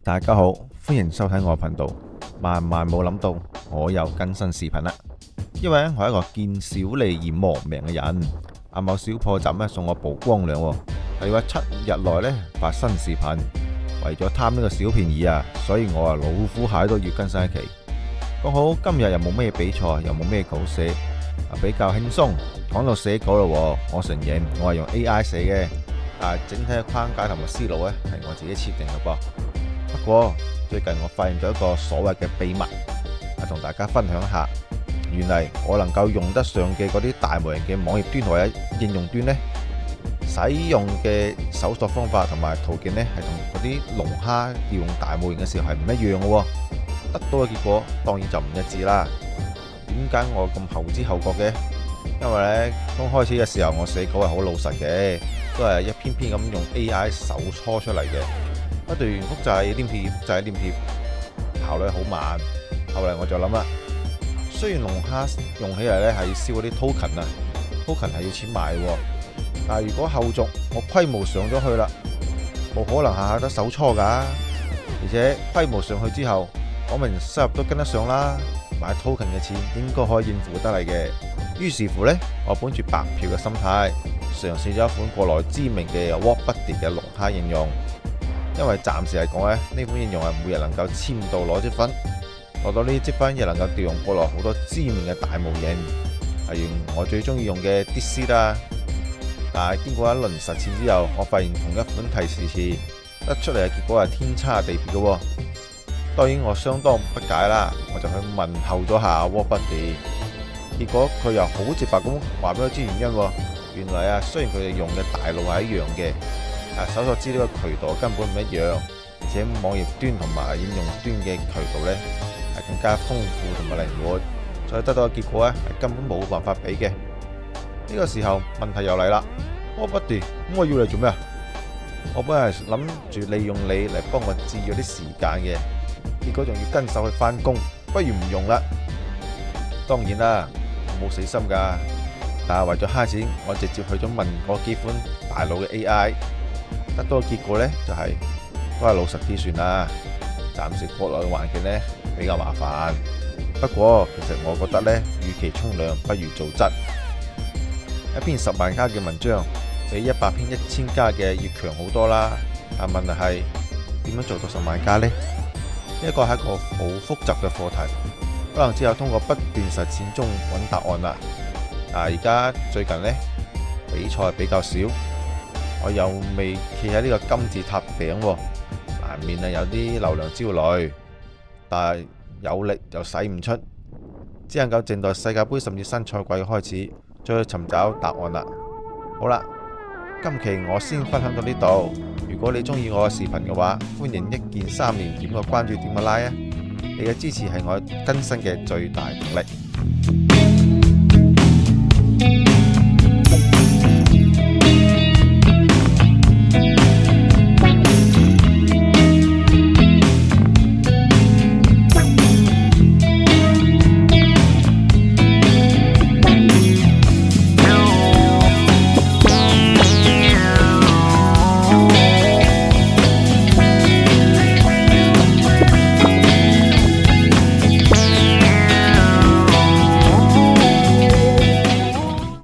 大家好，歡迎收睇我嘅頻道。萬萬冇諗到，我又更新視頻啦。因為我係一個見小利而亡命嘅人。阿某小破站送我曝光量，係話7日內發新視頻。為咗貪呢個小便宜啊，所以我老虎蟹都要更新一期。講好今日又冇咩比賽，又冇咩稿寫，比較輕鬆。講到寫稿咯，我承認我係用 AI 寫嘅，但係整體嘅框架同埋思路係我自己設定嘅噃。不過最近我發現咗一個所謂嘅秘密，同大家分享一下。原嚟我能夠用得上嘅嗰啲大模型嘅網頁端或者應用端使用嘅搜索方法同埋途徑係同嗰啲龍蝦調用大模型嘅時候係唔一樣嘅，得到嘅結果當然就唔一致啦。點解我咁後知後覺嘅？因為剛開始嘅時候我寫稿係好老實嘅，都係一篇篇咁用 AI 手搓出嚟嘅，不斷複製黏貼，複製黏貼，效率好慢。後嚟我就諗啦，雖然龍蝦用起嚟係燒嗰啲 token 係要錢買喎，但係如果後續我規模上咗去啦，冇可能下下都手搓㗎，而且規模上去之後，我明收入都跟得上啦，買 token 嘅錢應該可以應付得嚟嘅。於是乎我本住白嫖嘅心態，嘗試咗一款國內知名嘅 Whatbuddy 嘅龍蝦應用。因為暫時嚟講呢款應用係每日能夠簽到攞積分，攞到呢啲積分亦能夠調用國內好多知名嘅大模型，例如我最中意用嘅 DeepSeek 啦。但係經過一輪實踐之後，我發現同一款提示詞得出嚟嘅結果係天差地別嘅。當然我相當不解啦，我就去問候咗下 Whatbuddy， 結果佢又好直白咁話俾我知原因。原來雖然佢哋用嘅大腦係一樣嘅，搜索資料嘅渠道根本唔一樣，而且網頁端同埋應用端嘅渠道係更加豐富同埋靈活，所以得到嘅結果係根本冇辦法比嘅。呢個時候問題又嚟啦，Whatbuddy，咁我要嚟做咩啊？我本來諗住利用你嚟幫我節約啲時間嘅，結果仲要跟手去返工，不如唔用啦。當然啦，我冇死心噶，但係為咗慳錢，我直接去咗問嗰幾款大腦嘅 AI， 得到嘅結果都係老實啲算啦。暫時國內嘅環境比較麻煩，不過其實我覺得與其沖涼不如做質。一篇10萬加嘅文章比100篇1000加嘅要強好多啦。但問題係點樣做到10萬加呢？呢個係一個好複雜嘅課題，可能只有通過不斷實踐中揾答案啦。但係而家最近比賽比較少，我又未企喺呢個金字塔頂，難免有啲流量焦慮，但係有力又使唔出，只能夠靜待世界盃甚至新賽季開始，再去尋找答案啦。好啦，今期我先分享到呢度。如果你中意我嘅視頻嘅話，歡迎一鍵3連點個關注，點個 like 啊！你嘅支持係我更新嘅最大動力。